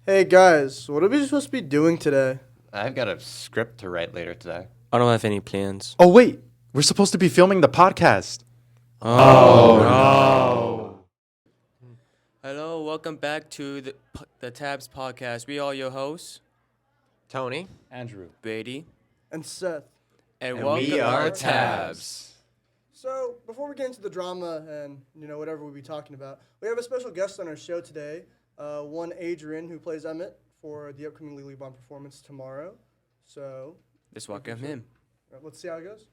Hey guys, what are we supposed to be doing today? I've got a script to write later today. I don't have any plans. Oh, wait. We're supposed to be filming the podcast. Oh, no. Hello, welcome back to the T.A.B.S podcast. We are your hosts, Tony? Andrew. Brady, And Seth. and And welcome we are to T.A.B.S. So, before we get into the drama and, whatever we'll be talking about, we have a special guest on our show today. One Adrian, who plays Emmett for the upcoming Legally Blonde performance tomorrow. So, Let's welcome him. let's see how it goes.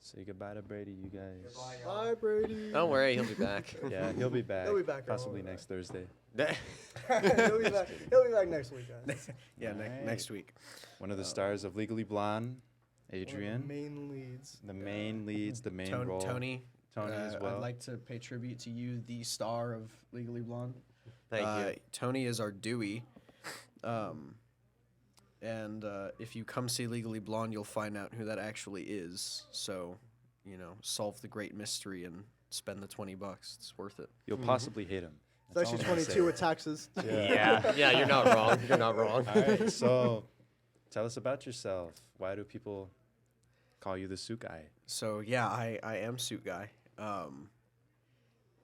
Say goodbye to Brady, you guys. Bye, Brady. Don't worry, he'll be back. Yeah, he'll be back. He'll be back. Possibly next Thursday. He'll be back. He'll be back next week, guys. Yeah, Alright. next week. One of the stars of Legally Blonde, Adrian. One of the main leads. The main leads, the main role. Tony as well. I'd like to pay tribute to you, the star of Legally Blonde. Thank you. Tony is our Dewey. And if you come see Legally Blonde, you'll find out who that actually is. So, solve the great mystery and spend the $20. It's worth it. You'll possibly hate him. It's actually 22 with taxes. Yeah, you're not wrong. You're not wrong. All right, so tell us about yourself. Why do people call you the suit guy? So, yeah, I am Suit Guy.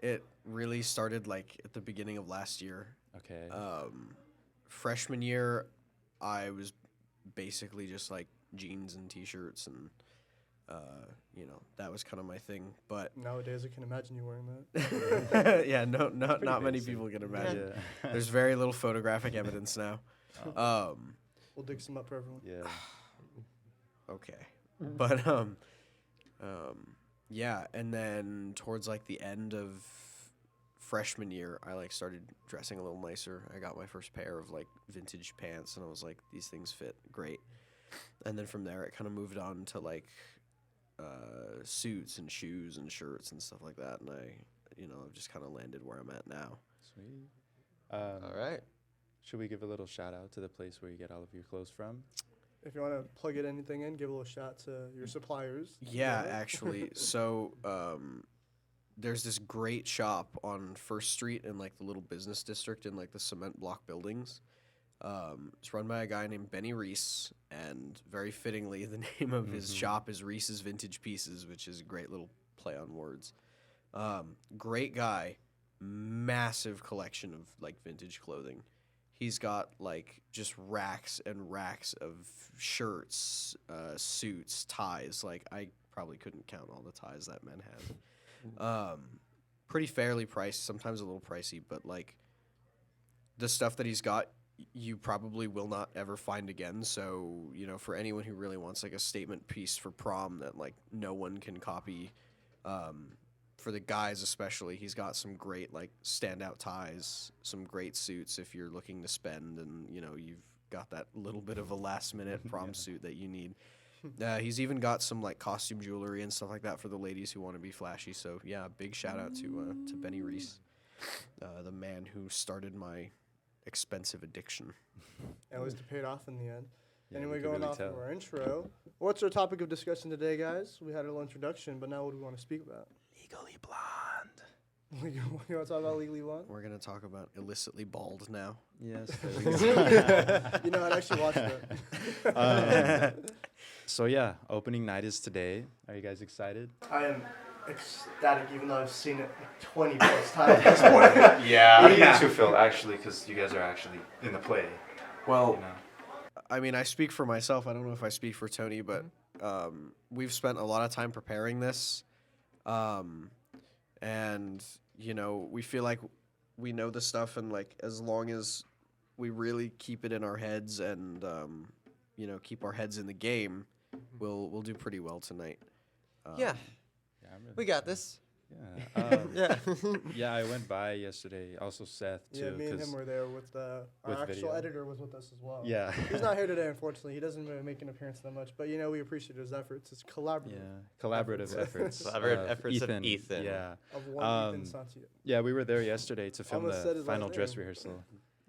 It really started, at the beginning of last year. Okay. Freshman year, I was basically just, jeans and T-shirts and, that was kind of my thing. But Nowadays, I can imagine you wearing that. yeah, not many basic. people can imagine. Yeah. There's very little photographic evidence now. We'll dig some up for everyone. Yeah. Okay, but yeah, and then towards the end of freshman year, I started dressing a little nicer. I got my first pair of vintage pants, and I was like, these things fit great. And then from there, it kind of moved on to suits and shoes and shirts and stuff like that. And I've just kind of landed where I'm at now. Sweet. All right. Should we give a little shout out to the place where you get all of your clothes from? If you want to plug anything in, give a little shout to your suppliers. Yeah, actually. So there's this great shop on First Street in the little business district in the cement block buildings. It's run by a guy named Benny Reese, and very fittingly, the name of his shop is Reese's Vintage Pieces, which is a great little play on words. Great guy, massive collection of vintage clothing. He's got just racks and racks of shirts, suits, ties. I probably couldn't count all the ties that man has. Pretty fairly priced, sometimes a little pricey, but the stuff that he's got, you probably will not ever find again. So, for anyone who really wants a statement piece for prom that no one can copy, for the guys especially, he's got some great standout ties, some great suits if you're looking to spend and you've got that little bit of a last minute prom suit that you need. He's even got some costume jewelry and stuff like that for the ladies who want to be flashy. So yeah, big shout out to Benny Reese, the man who started my expensive addiction. At least it paid off in the end. Yeah, Anyway, you could going really off tell. of our intro, what's our topic of discussion today, guys? We had a little introduction, but now what do we want to speak about? Legally Blonde. You want to talk about Legally Blonde? We're gonna talk about illicitly bald now. Yes. I'd actually watch that. So yeah, opening night is today. Are you guys excited? I am ecstatic, even though I've seen it 20 plus times at this point. Yeah. How do you two feel actually? Because you guys are actually in the play. Well, I mean, I speak for myself. I don't know if I speak for Tony, but we've spent a lot of time preparing this. And, we feel like we know the stuff, and, as long as we really keep it in our heads and, keep our heads in the game, we'll do pretty well tonight. Yeah, I'm really we got this. Yeah. Yeah. Yeah, I went by yesterday. Also Seth too. Yeah, me and 'cause- him were there with our with actual video. editor was with us as well. Yeah. He's not here today, unfortunately. He doesn't really make an appearance that much, but we appreciate his efforts. It's collaborative. Yeah. Collaborative efforts. Collaborative efforts of Ethan. Yeah. Of one Ethan Santiago. Yeah, we were there yesterday to film Almost said the his final last dress name. rehearsal.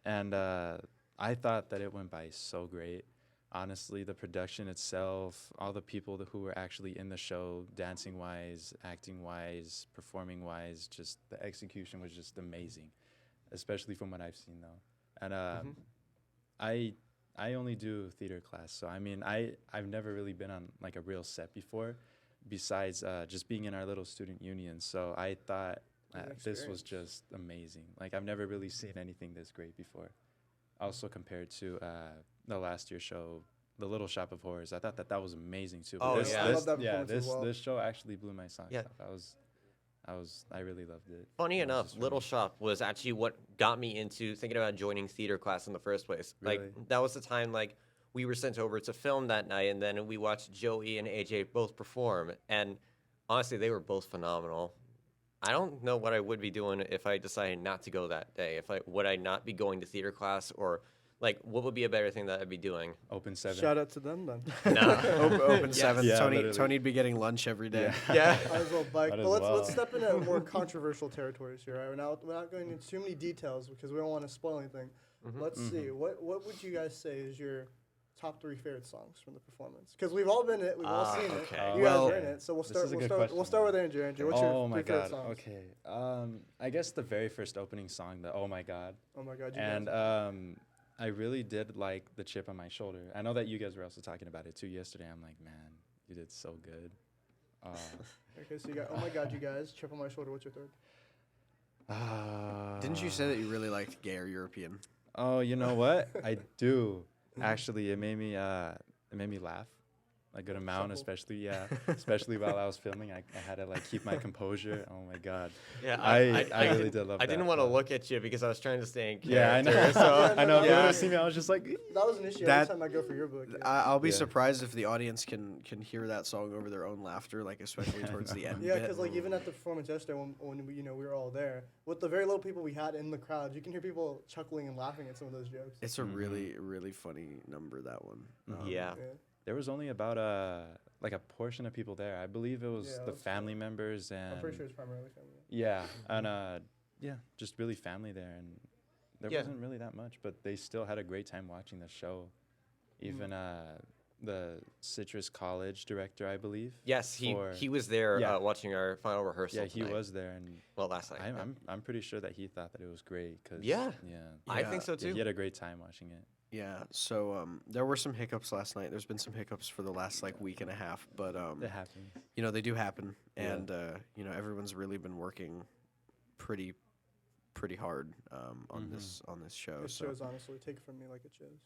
And I thought that it went by so great. Honestly, the production itself, all the people who were actually in the show, dancing-wise, acting-wise, performing-wise, just the execution was just amazing. especially from what I've seen though. And I only do theater class, so I mean I've never really been on like a real set before, besides just being in our little student union. So I thought this was just amazing. Like I've never really seen anything this great before. Also compared to the last year's show, The Little Shop of Horrors, I thought that was amazing too. But Oh, this, yeah. I love that performance as well. this show actually blew my socks Yeah. off. I really loved it. Funny It was enough, just for Little me. Shop was actually what got me into thinking about joining theater class in the first place. Like Really? that was the time like we were sent over to film that night, and then we watched Joey and AJ both perform, and honestly, they were both phenomenal. I don't know what I would be doing if I decided not to go that day. Would I not be going to theater class, or like what would be a better thing that I'd be doing? Open 7. Shout out to them then. Nah. Open 7. Yeah, Tony'd literally. be getting lunch every day. Yeah. Might as well bike. Might But as let's well. step into more controversial territories here. Right? We're not going into too many details because we don't want to spoil anything. Let's see. What would you guys say is your top 3 favorite songs from the performance? Because we've all been in it. We've all seen okay. it. You Well, guys are in it. So we'll this start. is a We'll good start. question. We'll start with Andrew. Andrew, what's Oh your my 3 favorite god. songs? Okay. I guess the very first opening song, the Oh My God. Oh my God. You And guys. I really did like the chip on my shoulder. I know that you guys were also talking about it too yesterday. I'm like, man, you did so good. Okay, so you got Oh My God, you guys. Chip on my shoulder. What's your 3rd? Didn't you say that you really liked gay or European? Oh, you know what? I do. Actually, it made me laugh a good amount, Chuckle. especially while I was filming. I had to like keep my composure. Oh my god. Yeah, I really did love I that. didn't want to look at you because I was trying to stay in Yeah, I know. character. So I know. If you yeah. would have seen me, I was just like, That was an issue That- every time I go for your book. Yeah. I'll be Yeah. surprised if the audience can hear that song over their own laughter, like especially towards the end. Yeah, bit. because like even at the performance yesterday, when we, we were all there, with the very little people we had in the crowd, you can hear people chuckling and laughing at some of those jokes. It's a really funny number, that one. Yeah. there was only about like a portion of people there. I believe it was Yeah, the that's family members and I'm pretty sure it's primarily family. yeah, and just really family there, and there Yeah. wasn't really that much, but they still had a great time watching the show. Even the Citrus College director, I believe. Yes, he for- was there Yeah. Watching our final rehearsal. Yeah, he tonight. was there, and Well, last night. I'm pretty sure that he thought that it was great. Cause Yeah. yeah, I Yeah. think so yeah, too. he had a great time watching it. Yeah, so there were some hiccups last night. There's been some hiccups for the last like week and a half, but It happened. they do happen, Yeah. and everyone's really been working pretty hard on this show. It So shows, honestly. Take it from me like it shows.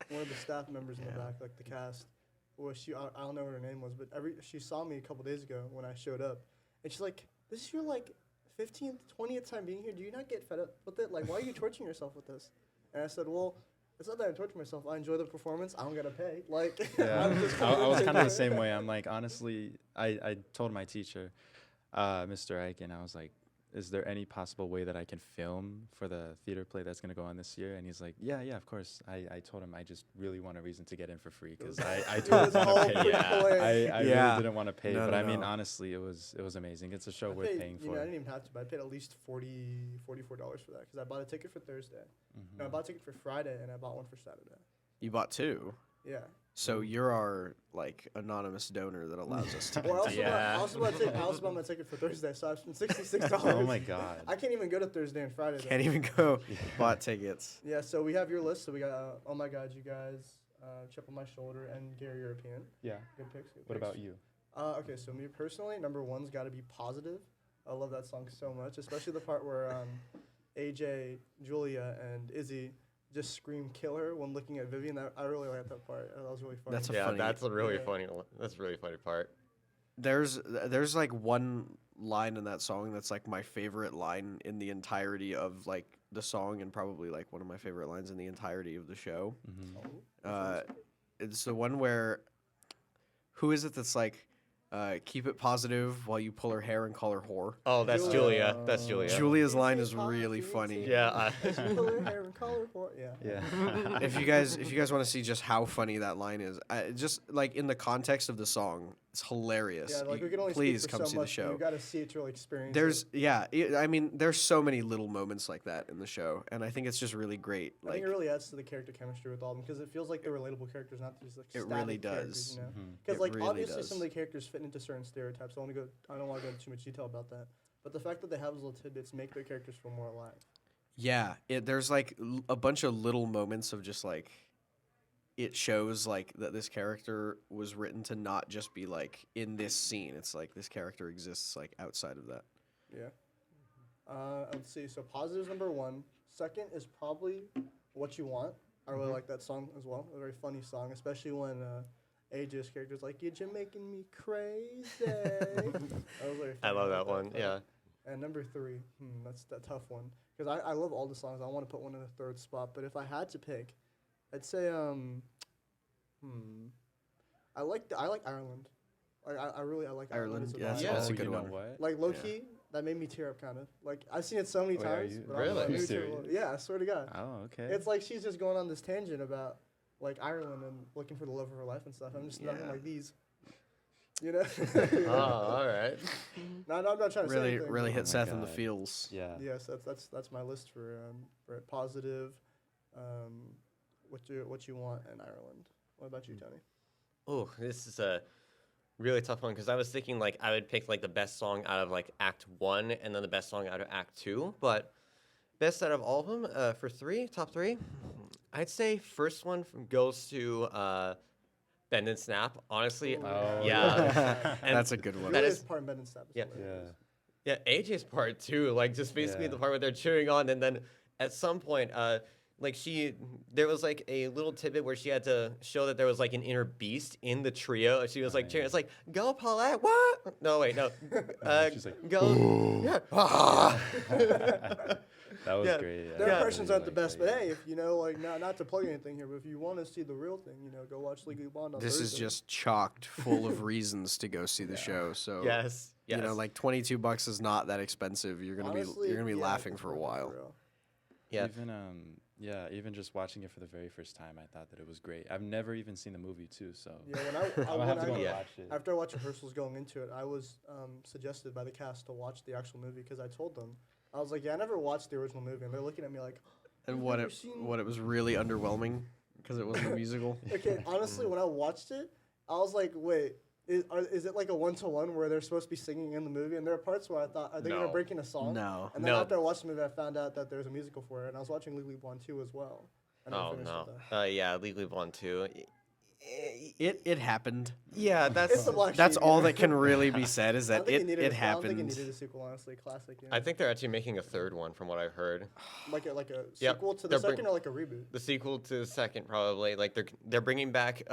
One of the staff members in the back, like the cast, I don't know what her name was, but she saw me a couple days ago when I showed up, and she's like, "This is your like 15th, 20th time being here. Do you not get fed up with it? Like, why are you torturing yourself with this?" And I said, "Well, it's not that I torture myself. I enjoy the performance. I don't gotta pay. Like, Yeah, I'm just I was kind of the there. same way. I'm like, honestly, I told my teacher, Mr. Eichen, I was like, is there any possible way that I can film for the theater play that's going to go on this year? And he's like, yeah, of course. I told him I just really want a reason to get in for free because I It don't was want all to pay. pre-planned. I Yeah. really didn't want to pay, No, but no, I mean, no. honestly, it was amazing. It's a show I worth paid, paying I for. didn't even have to, but I paid at least $44 for that because I bought a ticket for Thursday. Mm-hmm. No, I bought a ticket for Friday and I bought one for Saturday. you bought 2. Yeah. So you're our like anonymous donor that allows us to. Well, I Yeah. also bought my ticket for Thursday, so I spent $66. Oh my God. I can't even go to Thursday and Friday. though. Can't even go. Bought tickets. Yeah, so we have your list. So we got Oh My God, you guys, Chip on My Shoulder, and Gary European. Yeah. Good picks. Good What picks. about you? Okay, so me personally, number one's got to be Positive. I love that song so much, especially the part where AJ, Julia, and Izzy just scream "kill her" when looking at Vivian. I really like that part. That was really funny. That's a Yeah, funny. that's a really Yeah. funny. That's a really funny part. There's like one line in that song that's like my favorite line in the entirety of like the song, and probably like one of my favorite lines in the entirety of the show. It's the one where who is it that's like keep it positive while you pull her hair and call her whore. Oh, that's Julia. Julia. That's Julia. Julia's line is really funny. Yeah. Pull her hair and call her for yeah. Yeah. If you guys want to see just how funny that line is, just like in the context of the song, it's hilarious. Yeah, like we can only Please speak for come so see much, the but show. You got to see it to really experience. There's I mean there's so many little moments like that in the show, and I think it's just really great. I Like think it really adds to the character chemistry with all of them because it feels like they're relatable characters, not these like It static really characters, does. you know? Mm-hmm. Because It like really obviously does. some of the characters fit into certain stereotypes. I don't want to go into too much detail about that. but the fact that they have those little tidbits make their characters feel more alive. Yeah, there's like a bunch of little moments of just like it shows like that this character was written to not just be like in this scene. It's like this character exists like outside of that. Yeah. Let's see. So positives number 1. Second is probably What You Want. I really like that song as well. A very funny song, especially when AJ's character's like, "You're just making me crazy." That was very I funny. love like that one. part. Yeah. And number 3, that's that tough one. Because I love all the songs. I want to put one in the third spot. But if I had to pick, I'd say I like Ireland. Like I really like Ireland. Ireland, as a yeah, vibe. Yeah. that's a you good know one. what? Like low key, that made me tear up kind of. Like I've seen it so many Wait, are times. you- but I'm Really? like, maybe Serious? too- Yeah, I swear to God. Oh, okay. It's like she's just going on this tangent about like Ireland and looking for the love of her life and stuff. I'm just nothing Yeah. like these. You know? Oh, all right. No, I'm not trying to say Really, anything. really Oh hit my Seth in the God. feels. Yeah. Yes, that's my list for positive, what you want in Ireland. What about you, Tony? Oh, this is a really tough one because I was thinking like I would pick like the best song out of like Act 1 and then the best song out of Act 2, but best out of all of them for top 3, I'd say first one goes to Bend and Snap. Honestly, Oh, yeah. And That's a good one. That That is- is part of Ben and Stab. Yeah. Yeah. Yeah, AJ's part too, like just basically Yeah. the part where they're cheering on, and then at some point, like there was like a little tidbit where she had to show that there was like an inner beast in the trio, and she was like Oh, cheering. yeah. It's like, go Paulette, what? No, wait, no, She's like, go, yeah. That was Yeah. great. Yeah, Their Yeah. impressions aren't the liked best, that, but yeah. hey, if you know, like, not to plug anything here, but if you want to see the real thing, go watch Legally Blonde on This is Thursday. just chocked full of reasons to go see the show. So Yes, yes. like $22 is not that expensive. You're gonna Honestly, be yeah, laughing it's for a worth it while. real. Yeah. Even just watching it for the very first time, I thought that it was great. I've never even seen the movie too, so Yeah, when I'm gonna have to go Yeah. watch it. after I watched rehearsals going into it, I was suggested by the cast to watch the actual movie because I told them, I was like, yeah, I never watched the original movie, and they're looking at me like, And I've what never it seen- what it was really underwhelming because it wasn't a musical. okay, honestly, when I watched it, I was like, wait, is it like a 1-to-1 where they're supposed to be singing in the movie? And there are parts where I thought, are they going No. to break in a song? No. And then No. after I watched the movie, I found out that there's a musical for it, and I was watching Legally Blonde 2 as well. I never Oh finished no. it, though. Yeah, Legally Blonde too. It happened. Yeah, It's that's. a black That's sheep, all you know? that can really be said is I that don't think it I don't think it happened. needed a sequel, honestly. Classic. I think they're actually making a third one, from what I've heard. like a Yep, sequel to the they're second bring- or like a reboot. The sequel to the second, probably. Like they're bringing back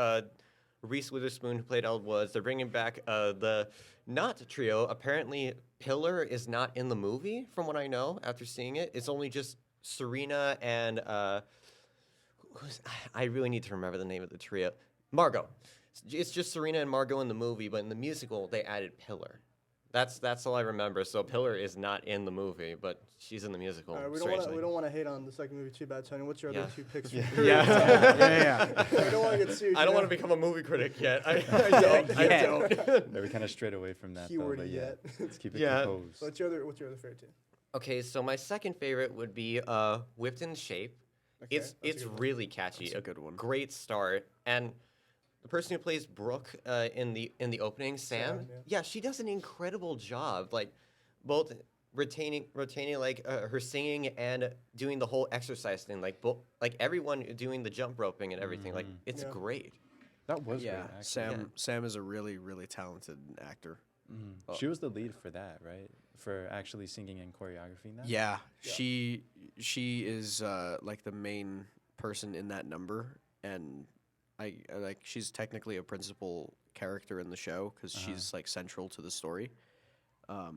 Reese Witherspoon, who played Elle Woods. They're bringing back the not trio. Apparently, Pillar is not in the movie, from what I know. After seeing it, it's only just Serena and I really need to remember the name of the trio. Margot. It's just Serena and Margot in the movie, but in the musical they added Pillar. That's all I remember. So Pillar is not in the movie, but she's in the musical. We strangely. don't want to hate on the second movie too bad, Tony. What's your Yeah. other 2 picks? Yeah. Yeah. We don't want to get sued. I don't want to become a movie critic yet. I don't. I Yeah. don't. Yeah, we kind of strayed away from that though, Keyword but yeah, yet. let's keep it Yeah. composed. So what's your other favorite team? Okay, so my second favorite would be Whipped in Shape. Okay, It's that's a it's good one. really catchy. That's a good one. Great start, and the person who plays Brooke in the opening, Sam, Sam, yeah, she does an incredible job. Like both retaining like her singing and doing the whole exercise thing. Like everyone doing the jump roping and everything. Like it's Yeah. great. That was Yeah, great. Actually. Sam is a really really talented actor. Mhm. She was the lead for that, right? For actually singing and choreographing that. Yeah, she is like the main person in that number, and I like she's technically a principal character in the show because she's like central to the story.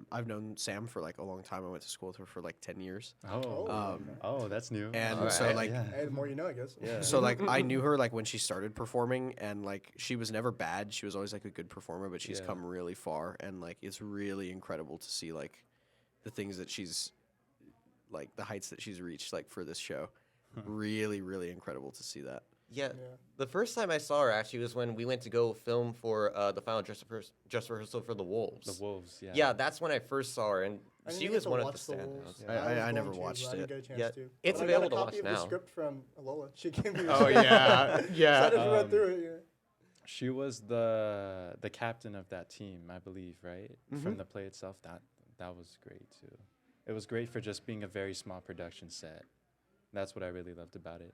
I've known Sam for like a long time. I went to school with her for like 10 years. Oh, that's new. And Alright. so like yeah. Hey, the more you know, I guess. Yeah. so like I knew her like when she started performing, and like she was never bad. She was always like a good performer, but she's Yeah. come really far, and like it's really incredible to see like the things that she's like the heights that she's reached like for this show. Really, really incredible to see that. Yeah. Yeah. The first time I saw her actually was when we went to go film for the final dress rehearsal for the Wolves. The Wolves. Yeah. Yeah, that's when I first saw her, and I didn't she get was to one of watch the The Wolves. standouts. Yeah. was I going never to, watched but I didn't it. get a chance Yeah, to. it's But available to I got a watch copy of now. the script from Lola. She gave me. Oh yeah, So I yeah. just read through it. Yeah. She was the captain of that team, I believe, right? From the play itself. that was great too. It was great for just being a very small production set. That's what I really loved about it.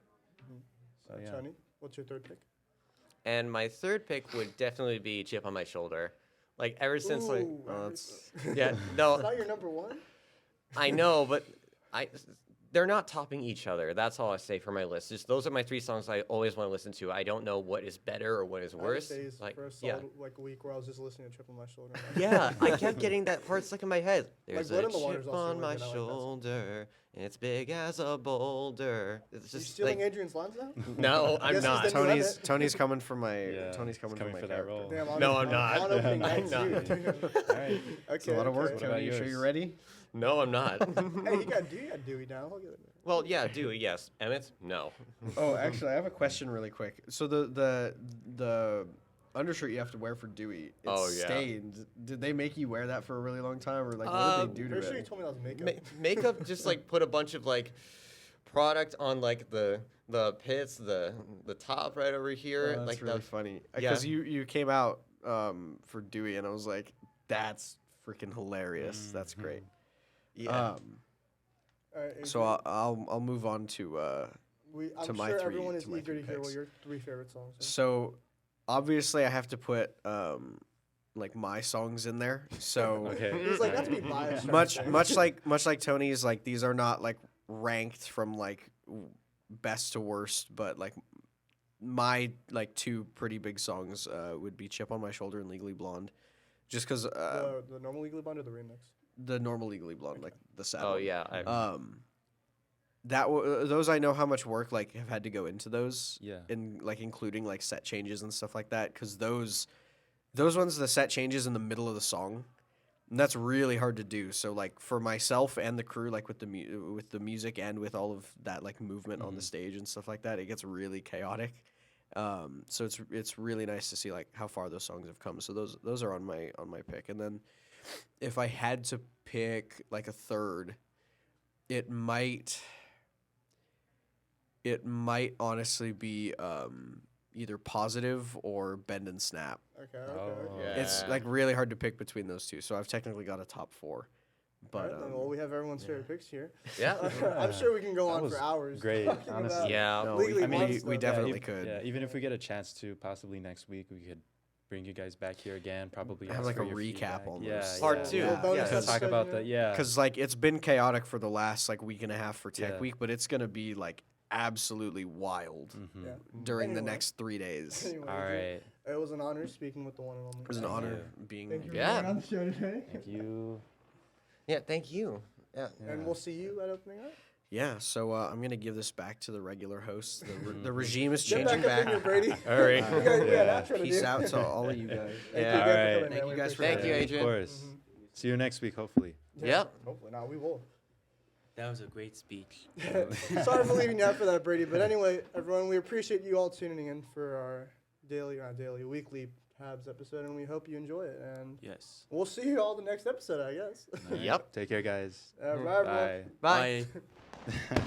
So yeah. Tony, what's your third pick? And my third pick would definitely be Chip on My Shoulder. Like ever since like Ooh, that's- yeah, It's no, not your number one? I know, but they're not topping each other. That's all I say for my list. Just those are my 3 songs I always want to listen to. I don't know what is better or what is I had worse. days Like for a yeah. solid, like a week where I was just listening to Chip on My Shoulder. Yeah, I kept getting that part stuck in my head. There's Blood a in the Water's chip also on really my good. I like that song. shoulder, it's big as a boulder. It's You just stealing like, Adrian's lines now? no, I'm Guess who's not. the new Tony's Emmett? Tony's coming for my Yeah, Tony's he's coming coming for for my that character. role. Damn, No, I'm on not. opening I'm night, not. too. All right. It's a lot of work, What Tony. about You sure yours? you're ready? No, I'm not. Hey, you got Dewey now. Look at it. Well, yeah, Dewey, yes. Emmett, no. Oh, actually, I have a question really quick. So the undershirt you have to wear for Dewey, it's Oh, yeah. stained. Did they make you wear that for a really long time, or like what did they do to Pretty sure you it? told me that was makeup. Makeup just like put a bunch of like product on like the pits, the top right over here. Oh, that's like really the, funny. yeah. Because you came out for Dewey, and I was like, that's freaking hilarious. That's great. yeah. All right, So Adrian, I'll move on to I'm to my sure three- everyone is to my eager three to hear what picks. your 3 favorite songs are. So obviously I have to put like my songs in there. So Okay. It's like not to be biased. or much anything. much like Tony's, like these are not like ranked from like best to worst, but like my like 2 pretty big songs would be Chip on My Shoulder and Legally Blonde, just because the normal Legally Blonde or the remix? the normal Legally Blonde, like the sad Oh one. yeah. Those I know how much work like have had to go into those. Yeah. And like including like set changes and stuff like that, because those ones, the set changes in the middle of the song, and that's really hard to do. So like for myself and the crew, like with the music and with all of that like movement on the stage and stuff like that, it gets really chaotic. So it's really nice to see like how far those songs have come. So those are on my pick. And then if I had to pick like a third, it might honestly be either Positive or Bend and Snap. Okay. Oh. Okay. It's like really hard to pick between those 2. So I've technically got a top 4. But All right, then, well, we have everyone's favorite picks here. Yeah. I'm sure we can go That on was for hours. great, talking honestly. about Yeah. no, Legally I mean, Blonde we stuff. definitely ev- could. Yeah, even if we get a chance to, possibly next week, we could bring you guys back here again. Probably Have ask like for a your recap feedback. almost. Yeah, Part yeah, 2. Little Yeah. bonus To episode, talk about you know? that. Yeah. Because like it's been chaotic for the last like week and a half for Tech Yeah. Week, but it's gonna be like absolutely wild Mhm. Yeah. during the Anyway. next 3 days. Anyway, All right. It was an honor speaking with the one and only. It was an Thank honor you. being Thank you for Yeah. being on the show today. Thank you. Yeah, thank you. Yeah. And we'll see you at opening up. Yeah, so I'm gonna give this back to the regular hosts. The regime is Get changing back up back. in here, Brady. All right. We got Yeah. an outro to Peace do. out to all of you guys. Thank you Yeah. again All for right. coming, Thank man. you We guys for appreciate Thank you, it. Adrian. Of course. See you next week, hopefully. Yep. Hopefully not. We will. That was a great speech. Sorry for leaving you out for that, Brady. But anyway, everyone, we appreciate you all tuning in for our weekly T.A.B.S episode, and we hope you enjoy it. And Yes. we'll see you all the next episode, I guess. All right. Yep. Take care, guys. Bye, everyone. Bye. Bye. Bye.